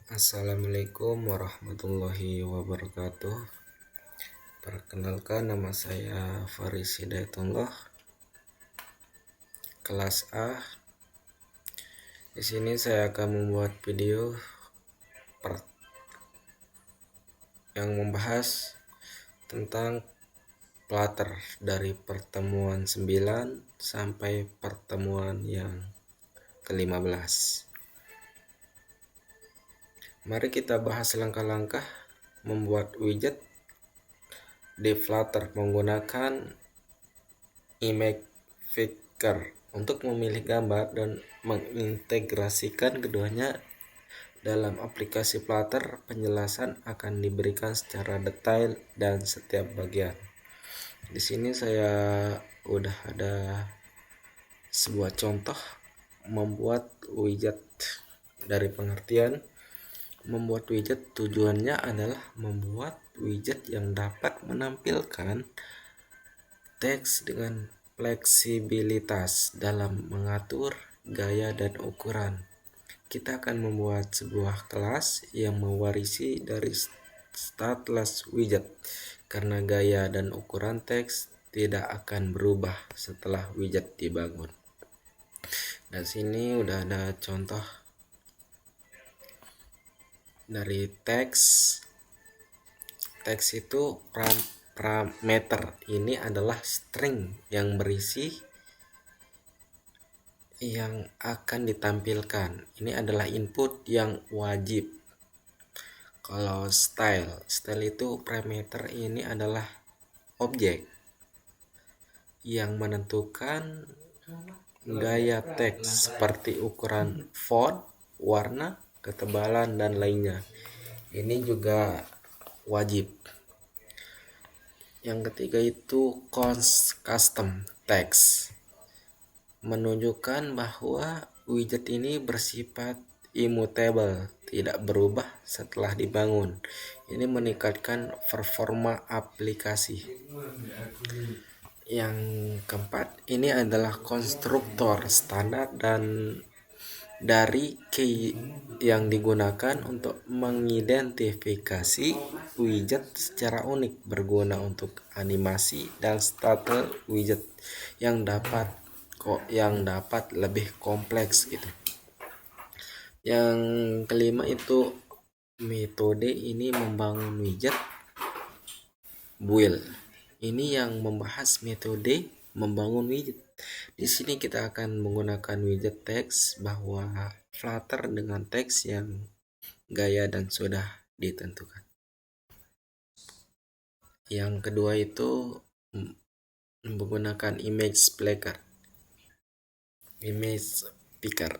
Assalamualaikum warahmatullahi wabarakatuh. Perkenalkan, nama saya Faris Hidayatullah, kelas A. Di sini saya akan membuat video yang membahas tentang Flutter dari pertemuan 9 sampai pertemuan yang ke-15. Mari kita bahas langkah-langkah membuat widget di Flutter menggunakan image picker untuk memilih gambar dan mengintegrasikan keduanya dalam aplikasi Flutter. Penjelasan akan diberikan secara detail dan setiap bagian. Di sini saya udah ada sebuah contoh membuat widget. Dari pengertian membuat widget, tujuannya adalah membuat widget yang dapat menampilkan teks dengan fleksibilitas dalam mengatur gaya dan ukuran. Kita akan membuat sebuah kelas yang mewarisi dari stateless widget, karena gaya dan ukuran teks tidak akan berubah setelah widget dibangun. Dan sini udah ada contoh dari teks. Teks itu parameter ini adalah string yang berisi yang akan ditampilkan. Ini adalah input yang wajib. Kalau style itu parameter ini adalah objek yang menentukan gaya teks seperti ukuran font, warna, ketebalan, dan lainnya. Ini juga wajib. Yang ketiga itu custom text, menunjukkan bahwa widget ini bersifat immutable, tidak berubah setelah dibangun. Ini meningkatkan performa aplikasi. Yang keempat, ini adalah konstruktor standar dan dari key yang digunakan untuk mengidentifikasi widget secara unik, berguna untuk animasi dan style widget yang dapat lebih kompleks gitu. Yang kelima itu metode ini membangun widget build. Ini yang membahas metode membangun widget. Di sini kita akan menggunakan widget teks bahwa Flutter dengan teks yang gaya dan sudah ditentukan. Yang kedua itu menggunakan image picker. Image picker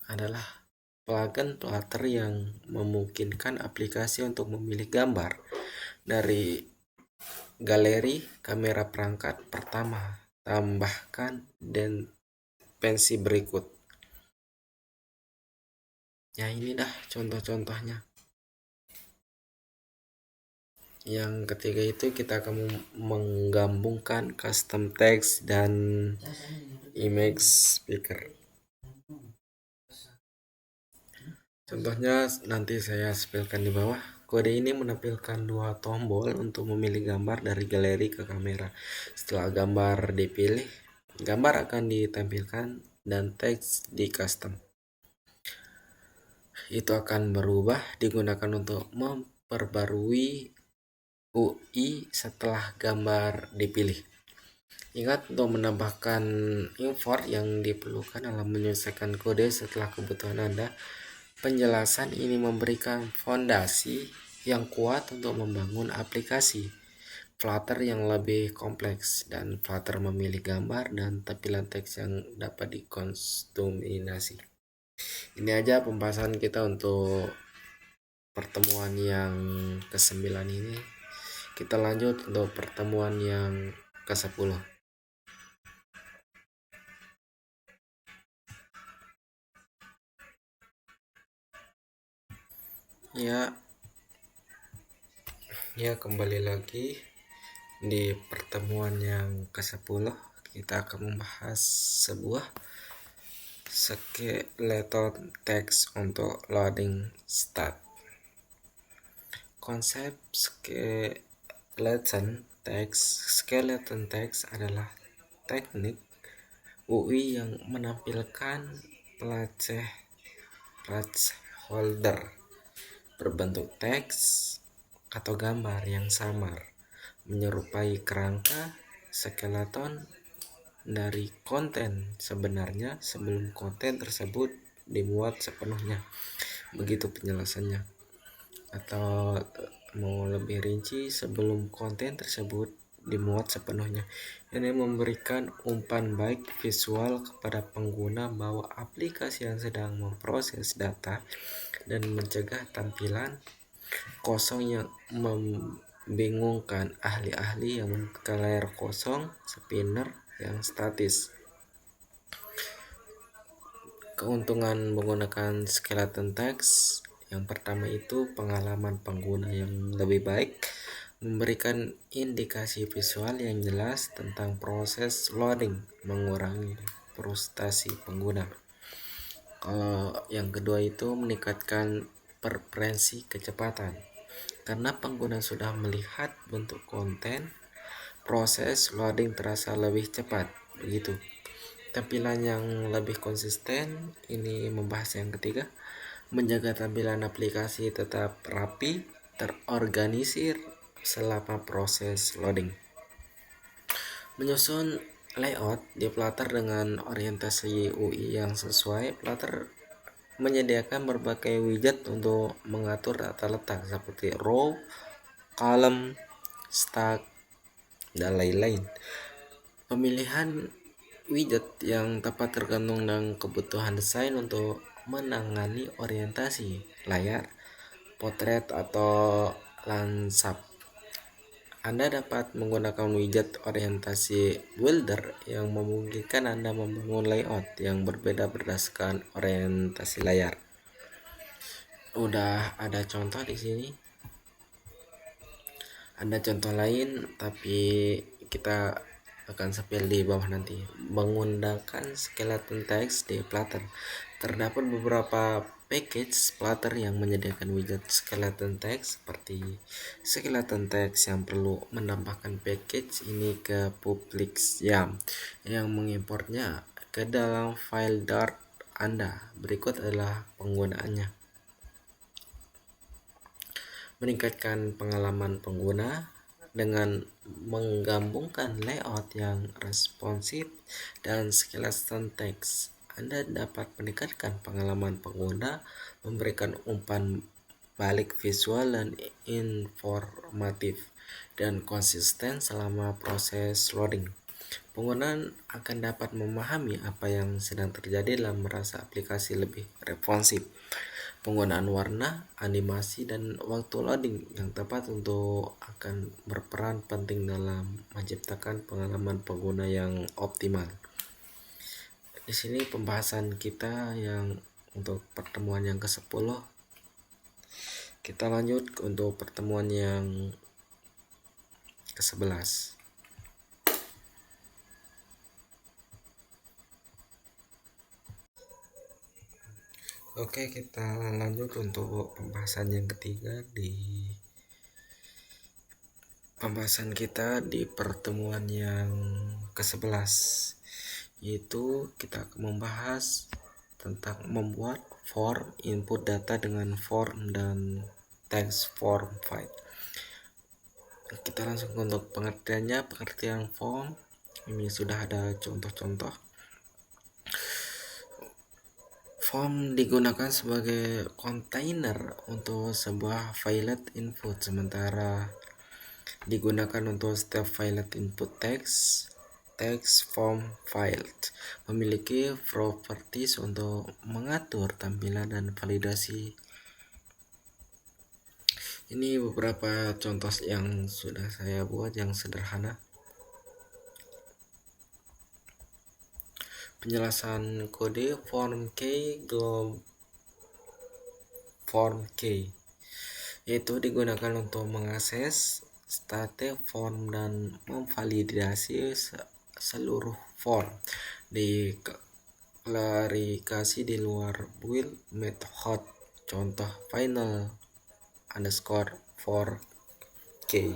adalah plugin Flutter yang memungkinkan aplikasi untuk memilih gambar dari galeri kamera perangkat pertama, tambahkan, dan pensi berikut. Ya, ini dah contoh-contohnya. Yang ketiga itu kita akan menggabungkan custom text dan image picker. Contohnya nanti saya spellkan di bawah. Kode ini menampilkan dua tombol untuk memilih gambar dari galeri ke kamera. Setelah gambar dipilih, gambar akan ditampilkan dan teks di custom. Itu akan berubah digunakan untuk memperbarui UI setelah gambar dipilih. Ingat untuk menambahkan import yang diperlukan dalam menyelesaikan kode setelah kebutuhan Anda. Penjelasan ini memberikan fondasi yang kuat untuk membangun aplikasi Flutter yang lebih kompleks, dan Flutter memilih gambar dan tampilan teks yang dapat dikostumisasi. Ini aja pembahasan kita untuk pertemuan yang ke-9 ini. Kita lanjut untuk pertemuan yang ke-10. Ya, kembali lagi di pertemuan yang ke-10. Kita akan membahas sebuah skeleton text untuk loading stat. Konsep skeleton text adalah teknik UI yang menampilkan placeholder berbentuk teks atau gambar yang samar, menyerupai kerangka skeleton dari konten sebenarnya sebelum konten tersebut dimuat sepenuhnya. Begitu penjelasannya. Atau mau lebih rinci, sebelum konten tersebut dimuat sepenuhnya. Ini memberikan umpan baik visual kepada pengguna bahwa aplikasi yang sedang memproses data dan mencegah tampilan kosong yang membingungkan ahli-ahli yang membuka layar kosong, spinner yang statis. Keuntungan menggunakan skeleton text yang pertama itu pengalaman pengguna yang lebih baik, memberikan indikasi visual yang jelas tentang proses loading, mengurangi frustasi pengguna. Kalau yang kedua itu meningkatkan preferensi kecepatan, karena pengguna sudah melihat bentuk konten, proses loading terasa lebih cepat. Begitu. Tampilan yang lebih konsisten, ini membahas yang ketiga, menjaga tampilan aplikasi tetap rapi, terorganisir selama proses loading. Menyusun layout di Flutter dengan orientasi UI yang sesuai. Flutter menyediakan berbagai widget untuk mengatur tata letak seperti row, column, stack, dan lain-lain. Pemilihan widget yang tepat tergantung dengan kebutuhan desain untuk menangani orientasi layar, potret, atau landscape. Anda dapat menggunakan widget orientasi builder yang memungkinkan Anda membangun layout yang berbeda berdasarkan orientasi layar. Udah ada contoh di sini. Ada contoh lain, tapi kita akan spill di bawah nanti. Menggunakan skeleton text di Flutter. Terdapat beberapa package Flutter yang menyediakan widget skeleton text seperti skeleton text yang perlu menambahkan package ini ke public YAM yang mengimportnya ke dalam file Dart Anda. Berikut adalah penggunaannya. Meningkatkan pengalaman pengguna dengan menggabungkan layout yang responsif dan skeleton text. Anda dapat meningkatkan pengalaman pengguna, memberikan umpan balik visual dan informatif dan konsisten selama proses loading. Pengguna akan dapat memahami apa yang sedang terjadi dan merasa aplikasi lebih responsif. Penggunaan warna, animasi, dan waktu loading yang tepat untuk akan berperan penting dalam menciptakan pengalaman pengguna yang optimal. Di sini pembahasan kita yang untuk pertemuan yang ke-10. Kita lanjut untuk pertemuan yang ke-11. Oke, kita lanjut untuk pembahasan yang ketiga di pembahasan kita di pertemuan yang ke-11, yaitu kita akan membahas tentang membuat form input data dengan form dan text form field. Kita langsung untuk pengertiannya. Pengertian form ini sudah ada contoh-contoh. Form digunakan sebagai kontainer untuk sebuah file input, sementara digunakan untuk setiap file input text form file memiliki properties untuk mengatur tampilan dan validasi. Ini beberapa contoh yang sudah saya buat yang sederhana. Penjelasan kode form key yaitu digunakan untuk mengakses state form dan memvalidasi seluruh form di klarifikasi di luar build method, contoh final underscore for k.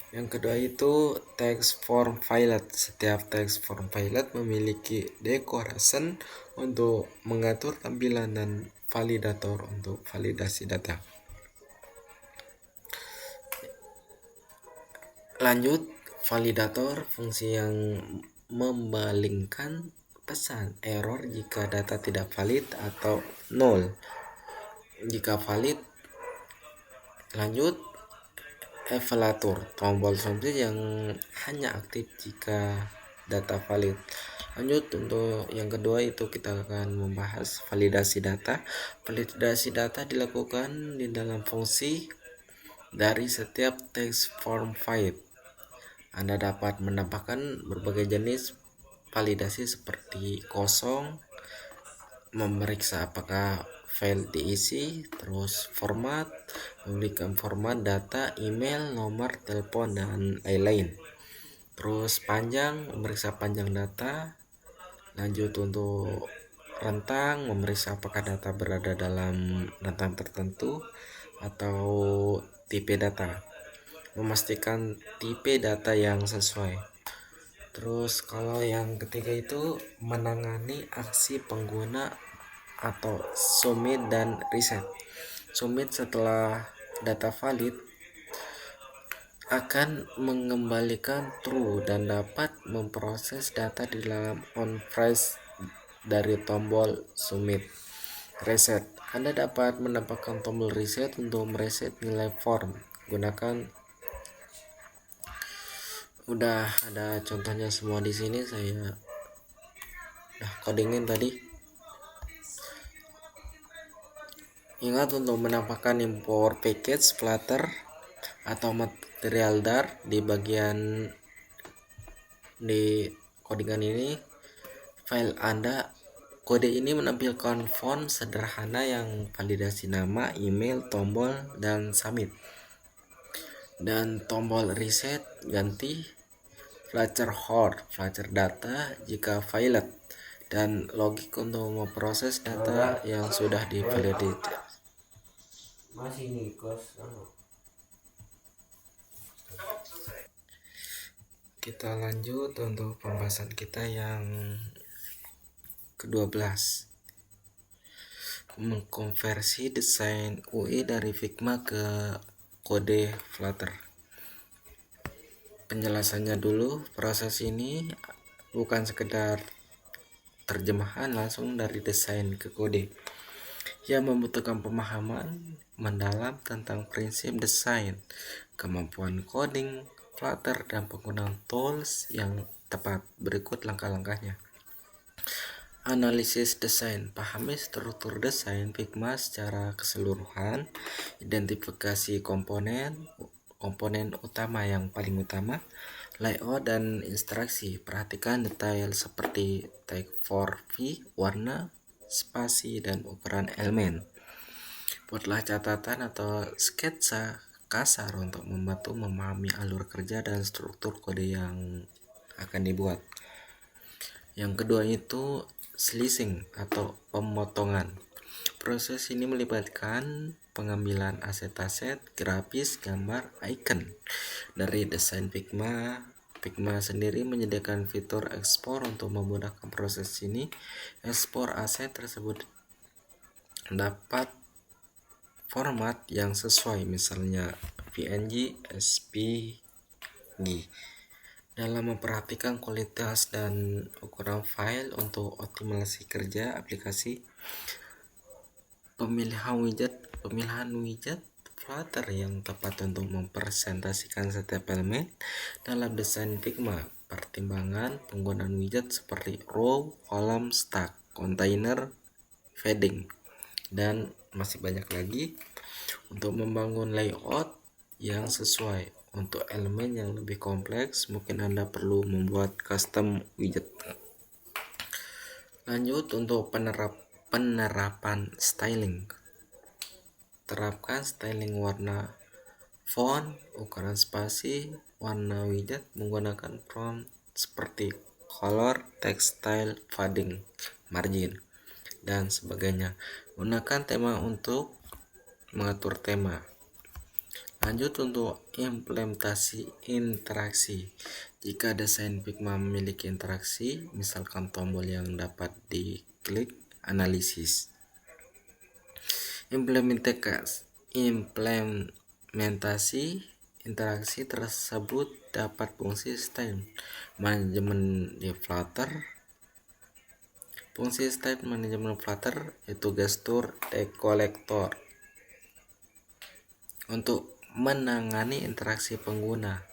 Yang kedua itu text form filet. Setiap text form filet memiliki decoration untuk mengatur tampilan dan validator untuk validasi data. Lanjut, validator fungsi yang membalingkan pesan error jika data tidak valid atau nol jika valid. Lanjut, evaluator, tombol sumsip yang hanya aktif jika data valid. Lanjut, untuk yang kedua itu kita akan membahas validasi data. Validasi data dilakukan di dalam fungsi dari setiap text form file. Anda dapat menambahkan berbagai jenis validasi seperti kosong, memeriksa apakah file diisi, terus format, memberikan format data, email, nomor telepon, dan lain-lain. Terus panjang, memeriksa panjang data. Lanjut, untuk rentang, memeriksa apakah data berada dalam rentang tertentu atau tipe data, memastikan tipe data yang sesuai. Terus kalau yang ketiga itu menangani aksi pengguna atau submit dan reset. Submit setelah data valid akan mengembalikan true dan dapat memproses data di dalam on phrase dari tombol submit. Reset, Anda dapat menambahkan tombol reset untuk mereset nilai form. Gunakan, udah ada contohnya semua di sini, saya udah codingin tadi. Ingat untuk menambahkan import package Flutter atau material dar di bagian di codingan ini. File Anda, kode ini menampilkan font sederhana yang validasi nama, email, tombol, dan submit. Dan tombol reset ganti Flutter hold, Flutter data jika valid, dan logik untuk memproses data yang sudah divalidasi. Masih nih kos. Kita lanjut untuk pembahasan kita yang ke-12, mengkonversi desain UI dari Figma ke kode Flutter. Penjelasannya dulu, proses ini bukan sekedar terjemahan langsung dari desain ke kode. Ia membutuhkan pemahaman mendalam tentang prinsip desain, kemampuan coding Flutter, dan penggunaan tools yang tepat. Berikut langkah-langkahnya. Analisis desain, pahami struktur desain Figma secara keseluruhan, identifikasi komponen utama yang paling utama, layout dan instruksi. Perhatikan detail seperti typography, warna, spasi, dan ukuran elemen. Buatlah catatan atau sketsa kasar untuk membantu memahami alur kerja dan struktur kode yang akan dibuat. Yang kedua itu slicing atau pemotongan. Proses ini melibatkan pengambilan aset-aset, grafis, gambar, icon dari desain Figma. Figma sendiri menyediakan fitur ekspor untuk memudahkan proses ini. Ekspor aset tersebut dapat format yang sesuai, misalnya PNG, SVG. Dalam memperhatikan kualitas dan ukuran file untuk optimalisasi kerja aplikasi, pemilihan widget Flutter yang tepat untuk mempresentasikan setiap elemen dalam desain Figma, pertimbangan penggunaan widget seperti row, column, stack, container, padding, dan masih banyak lagi. Untuk membangun layout yang sesuai untuk elemen yang lebih kompleks, mungkin Anda perlu membuat custom widget. Lanjut, untuk penerapan styling. Terapkan styling warna, font, ukuran spasi, warna widget menggunakan prompt seperti color, textile, padding, margin, dan sebagainya. Gunakan tema untuk mengatur tema. Lanjut untuk implementasi interaksi. Jika desain Figma memiliki interaksi, misalkan tombol yang dapat diklik, analisis. Implementasi interaksi tersebut dapat fungsi style manajemen di Flutter. Fungsi style manajemen Flutter yaitu gestur dekolektor untuk menangani interaksi pengguna.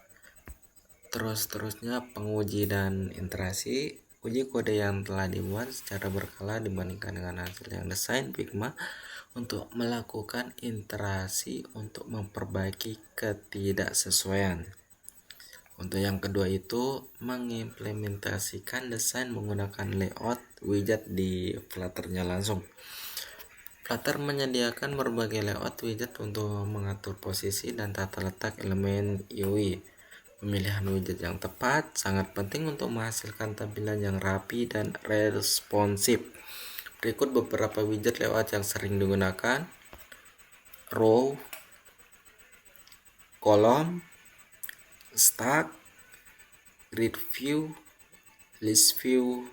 Terusnya penguji dan interaksi. Uji kode yang telah dibuat secara berkala dibandingkan dengan hasil yang desain Figma untuk melakukan interaksi untuk memperbaiki ketidaksesuaian. Untuk yang kedua itu mengimplementasikan desain menggunakan layout widget di Flutter-nya langsung. Flutter menyediakan berbagai layout widget untuk mengatur posisi dan tata letak elemen UI. Pemilihan widget yang tepat sangat penting untuk menghasilkan tampilan yang rapi dan responsif. Berikut beberapa widget layout yang sering digunakan: row, column, stack, grid view, list view,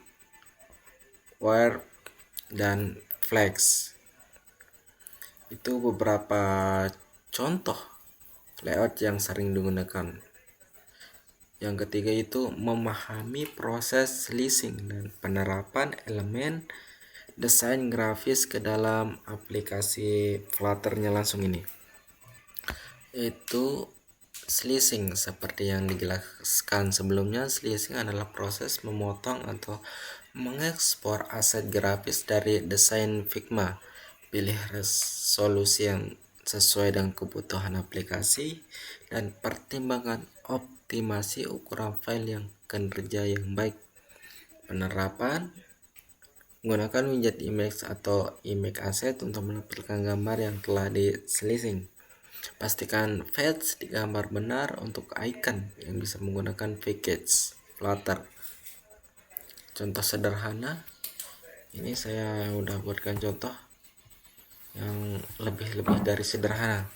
wire, dan flex. Itu beberapa contoh layout yang sering digunakan. Yang ketiga itu memahami proses slicing dan penerapan elemen desain grafis ke dalam aplikasi Flutter-nya langsung ini. Itu slicing seperti yang dijelaskan sebelumnya. Slicing adalah proses memotong atau mengekspor aset grafis dari desain Figma. Pilih resolusi yang sesuai dengan kebutuhan aplikasi dan pertimbangkan optimasi ukuran file yang kinerja yang baik. Penerapan: gunakan widget image atau image asset untuk menampilkan gambar yang telah di-slicing. Pastikan fetch di gambar benar untuk icon yang bisa menggunakan package Flutter. Contoh sederhana, ini saya udah buatkan contoh yang lebih dari sederhana.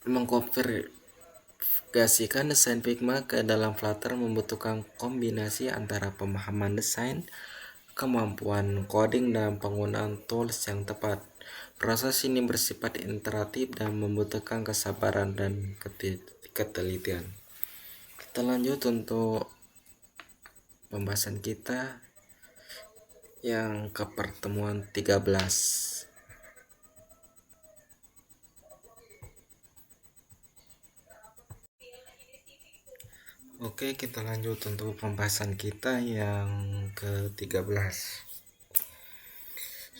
Mengkonfigurasikan desain Figma ke dalam Flutter membutuhkan kombinasi antara pemahaman desain, kemampuan coding, dan penggunaan tools yang tepat. Proses ini bersifat interaktif dan membutuhkan kesabaran dan ketelitian. Kita lanjut untuk pembahasan kita yang ke pertemuan 13. Oke, kita lanjut untuk pembahasan kita yang ke-13,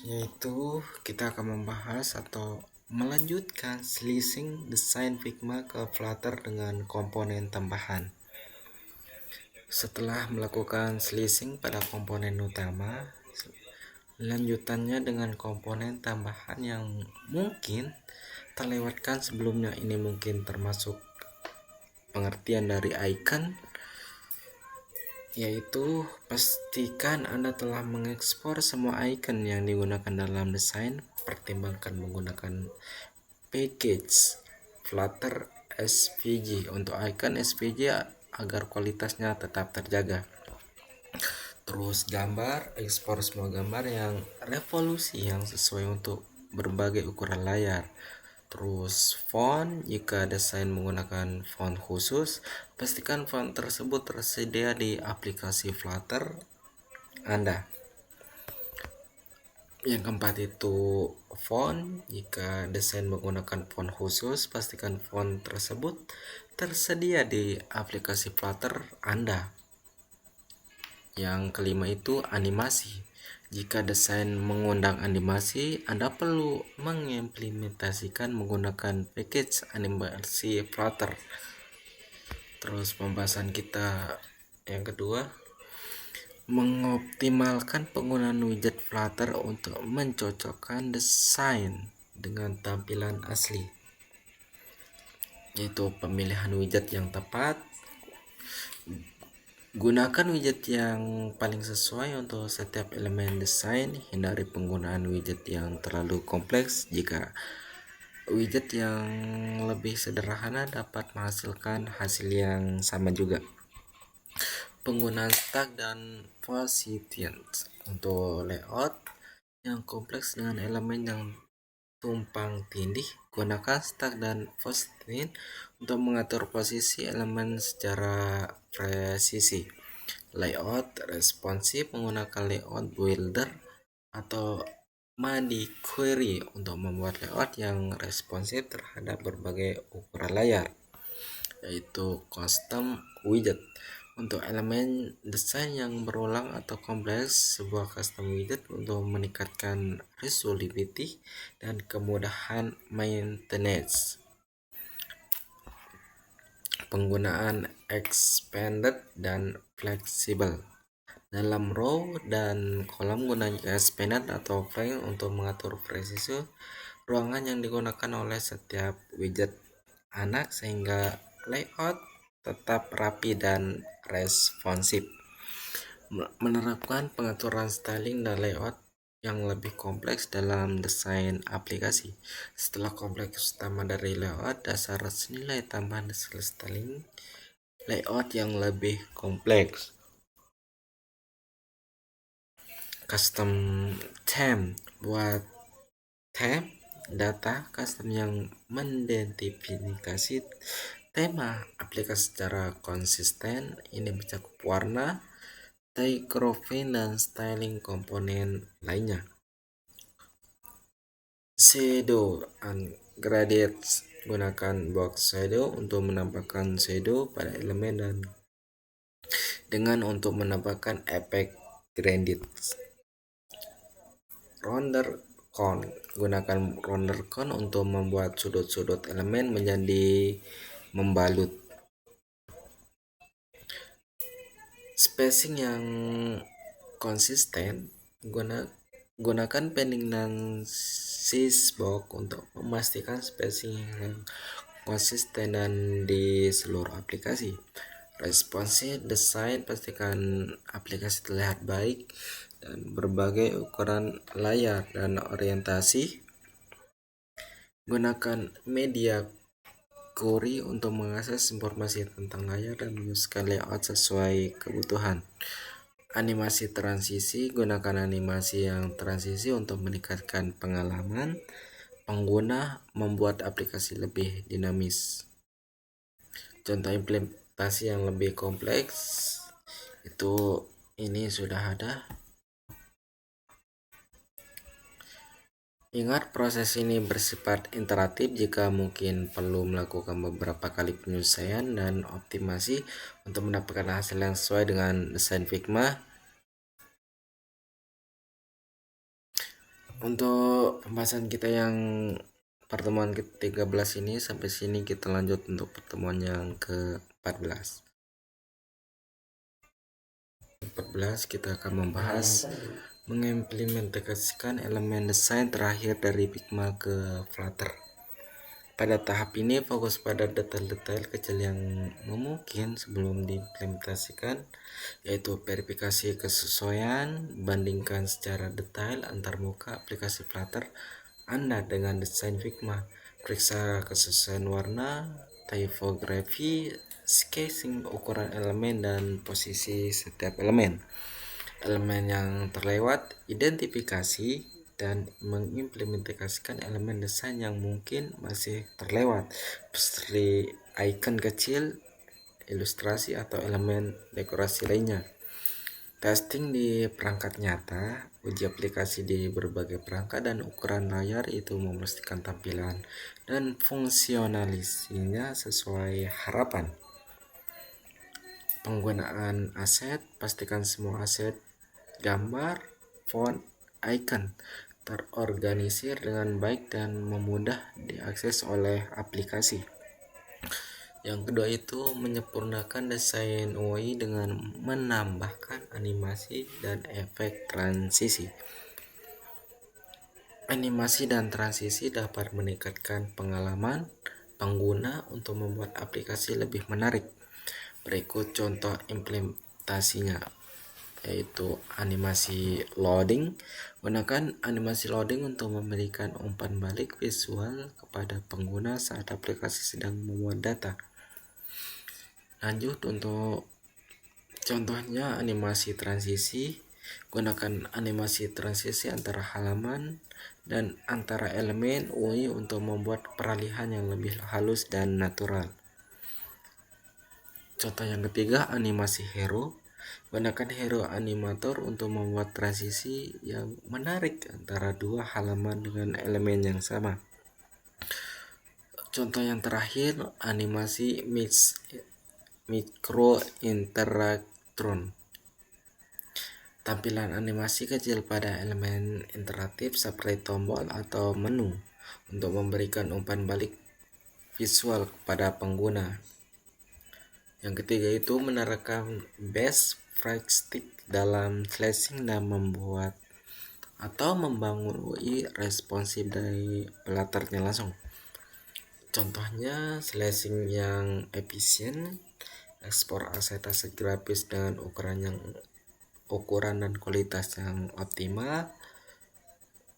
yaitu kita akan membahas atau melanjutkan slicing desain Figma ke Flutter dengan komponen tambahan. Setelah melakukan slicing pada komponen utama, lanjutannya dengan komponen tambahan yang mungkin terlewatkan sebelumnya. Ini mungkin termasuk pengertian dari icon, yaitu pastikan Anda telah mengekspor semua icon yang digunakan dalam desain. Pertimbangkan menggunakan package Flutter SVG untuk icon SVG agar kualitasnya tetap terjaga. Terus gambar, ekspor semua gambar yang revolusi yang sesuai untuk berbagai ukuran layar. Terus font, jika desain menggunakan font khusus, pastikan font tersebut tersedia di aplikasi Flutter Anda. Yang keempat itu font, jika desain menggunakan font khusus, pastikan font tersebut tersedia di aplikasi Flutter Anda. Yang kelima itu animasi. Jika desain mengundang animasi, Anda perlu mengimplementasikan menggunakan package animasi Flutter. Terus pembahasan kita yang kedua, mengoptimalkan penggunaan widget Flutter untuk mencocokkan desain dengan tampilan asli, yaitu pemilihan widget yang tepat, Gunakan widget yang paling sesuai untuk setiap elemen desain. Hindari penggunaan widget yang terlalu kompleks jika widget yang lebih sederhana dapat menghasilkan hasil yang sama juga. Penggunaan stack dan positions untuk layout yang kompleks dengan elemen yang tumpang tindih. Gunakan stack dan position untuk mengatur posisi elemen secara presisi. Layout responsif menggunakan layout builder atau MADI query untuk membuat layout yang responsif terhadap berbagai ukuran layar, yaitu custom widget. Untuk elemen desain yang berulang atau kompleks, sebuah custom widget untuk meningkatkan resolutivity dan kemudahan maintenance. Penggunaan expanded dan flexible. Dalam row dan kolom gunakan expanded atau flank untuk mengatur presisi ruangan yang digunakan oleh setiap widget anak sehingga layout tetap rapi dan responsif. Menerapkan pengaturan styling dan layout yang lebih kompleks dalam desain aplikasi. Setelah kompleks utama dari layout dasar, senilai tambahan hasil styling layout yang lebih kompleks. Custom theme. Buat theme data custom yang mengidentifikasi tema aplikasi secara konsisten. Ini mencakup warna, typography, dan styling komponen lainnya. Shadow and gradients. Gunakan box shadow untuk menambahkan shadow pada elemen dan dengan untuk menambahkan efek gradients. Rounder cone. Gunakan rounder cone untuk membuat sudut-sudut elemen menjadi membalut. Spacing yang konsisten. Gunakan padding dan sizebox untuk memastikan spacing yang konsisten dan di seluruh aplikasi. Responsive design. Pastikan aplikasi terlihat baik dan berbagai ukuran layar dan orientasi. Gunakan media query untuk mengakses informasi tentang layar dan menyesuaikan layout sesuai kebutuhan. Animasi transisi. Gunakan animasi yang transisi untuk meningkatkan pengalaman pengguna, membuat aplikasi lebih dinamis. Contoh implementasi yang lebih kompleks itu ini sudah ada. Ingat, proses ini bersifat interaktif. Jika mungkin perlu melakukan beberapa kali penyesuaian dan optimasi untuk mendapatkan hasil yang sesuai dengan desain Figma. Untuk pembahasan kita yang pertemuan ke-13 ini sampai sini, kita lanjut untuk pertemuan yang ke-14. 14 kita akan membahas mengimplementasikan elemen desain terakhir dari Figma ke Flutter. Pada tahap ini fokus pada detail-detail kecil yang mungkin sebelum diimplementasikan, yaitu verifikasi kesesuaian, bandingkan secara detail antar muka aplikasi Flutter Anda dengan desain Figma, periksa kesesuaian warna, typography, sketching ukuran elemen dan posisi setiap elemen. Elemen yang terlewat, identifikasi dan mengimplementasikan elemen desain yang mungkin masih terlewat, seperti icon kecil, ilustrasi, atau elemen dekorasi lainnya. Testing di perangkat nyata. Uji aplikasi di berbagai perangkat dan ukuran layar itu memastikan tampilan dan fungsionalisinya sesuai harapan. Penggunaan aset. Pastikan semua aset gambar, font, icon terorganisir dengan baik dan memudah diakses oleh aplikasi. Yang kedua itu menyempurnakan desain UI dengan menambahkan animasi dan efek transisi. Animasi dan transisi dapat meningkatkan pengalaman pengguna untuk membuat aplikasi lebih menarik. Berikut contoh implementasinya, yaitu animasi loading. Gunakan animasi loading untuk memberikan umpan balik visual kepada pengguna saat aplikasi sedang memuat data. Lanjut untuk contohnya animasi transisi. Gunakan animasi transisi antara halaman dan antara elemen UI untuk membuat peralihan yang lebih halus dan natural. Contoh yang ketiga, animasi hero. Gunakan hero animator untuk membuat transisi yang menarik antara dua halaman dengan elemen yang sama. Contoh yang terakhir, animasi micro interaction. Tampilan animasi kecil pada elemen interaktif seperti tombol atau menu untuk memberikan umpan balik visual kepada pengguna. Yang ketiga itu menerapkan best practice dalam slashing dan membuat atau membangun UI responsif dari pelatarnya langsung. Contohnya slashing yang efisien, ekspor aset grafis dengan ukuran dan kualitas yang optimal.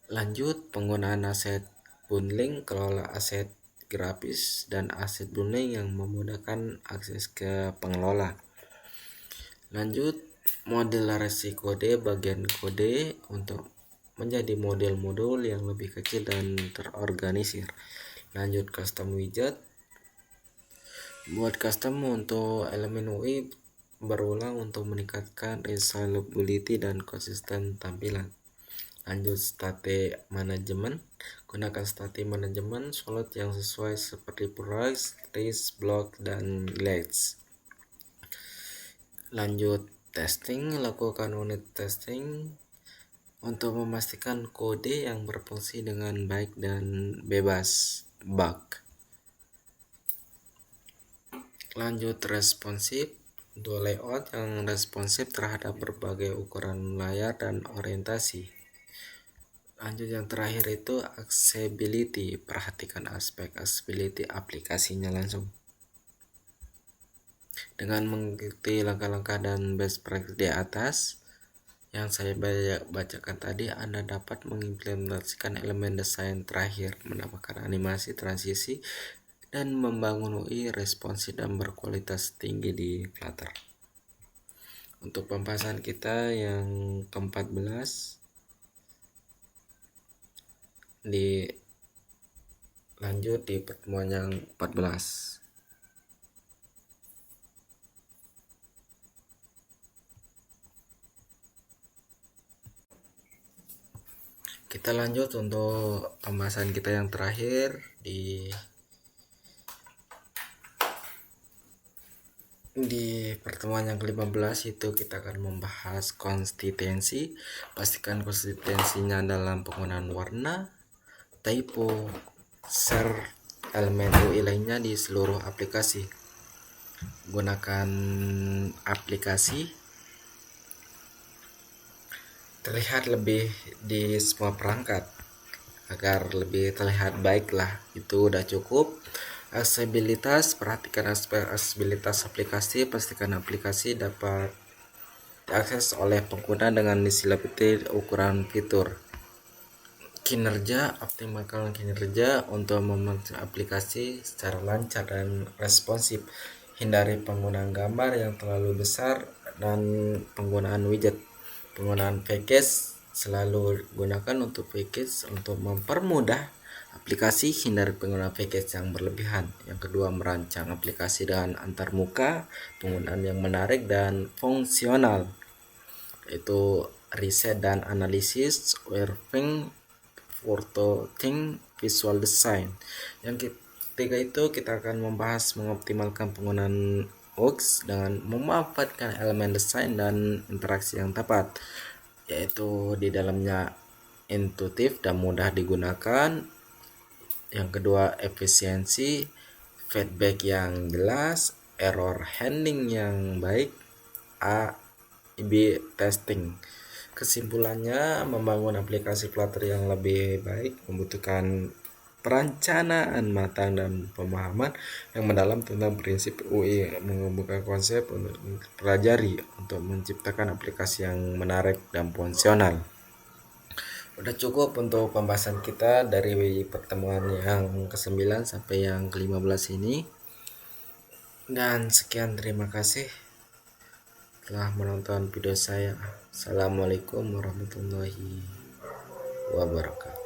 Lanjut, penggunaan aset bundling, kelola aset grafis dan aset bundling yang memudahkan akses ke pengelola. Lanjut, model resiko kode bagian kode untuk menjadi model-modul yang lebih kecil dan terorganisir. Lanjut, custom widget. Buat custom untuk elemen UI berulang untuk meningkatkan reliability dan konsisten tampilan. Lanjut, state management. Gunakan state management solid yang sesuai seperti price, list, block, dan glitch. Lanjut, testing. Lakukan unit testing untuk memastikan kode yang berfungsi dengan baik dan bebas bug. Lanjut, responsif. Untuk layout yang responsif terhadap berbagai ukuran layar dan orientasi. Lanjut, yang terakhir itu accessibility. Perhatikan aspek accessibility aplikasinya langsung. Dengan mengikuti langkah-langkah dan best practice di atas yang saya bacakan tadi, Anda dapat mengimplementasikan elemen desain terakhir, menambahkan animasi transisi, dan membangun UI responsif dan berkualitas tinggi di Flutter. Untuk pembahasan kita yang ke-14, lanjut di pertemuan yang 14. Kita lanjut untuk pembahasan kita yang terakhir di pertemuan yang ke-15, itu kita akan membahas konsistensi. Pastikan konsistensinya dalam penggunaan warna, typo, share, elemen UI lainnya di seluruh aplikasi. Gunakan aplikasi terlihat lebih di semua perangkat agar lebih terlihat baik lah, itu udah cukup. Aksesibilitas, perhatikan aspek aksesibilitas aplikasi. Pastikan aplikasi dapat diakses oleh pengguna dengan disability ukuran fitur. Kinerja, optimalkan kinerja untuk membantu aplikasi secara lancar dan responsif. Hindari penggunaan gambar yang terlalu besar dan penggunaan widget. Penggunaan package, selalu gunakan untuk package untuk mempermudah aplikasi. Hindari penggunaan package yang berlebihan. Yang kedua, merancang aplikasi dengan antarmuka, penggunaan yang menarik dan fungsional, yaitu riset dan analisis, wireframe, prototyping, visual design. Yang ketiga itu kita akan membahas mengoptimalkan penggunaan UX dengan memanfaatkan elemen desain dan interaksi yang tepat, yaitu di dalamnya intuitif dan mudah digunakan. Yang kedua, efisiensi, feedback yang jelas, error handling yang baik, A/B testing. Kesimpulannya, membangun aplikasi Flutter yang lebih baik membutuhkan perencanaan matang dan pemahaman yang mendalam tentang prinsip UI, membuka konsep untuk pelajari untuk menciptakan aplikasi yang menarik dan fungsional. Udah cukup untuk pembahasan kita dari pertemuan yang ke-9 sampai yang ke-15 ini. Dan sekian, terima kasih telah menonton video saya. Assalamualaikum warahmatullahi wabarakatuh.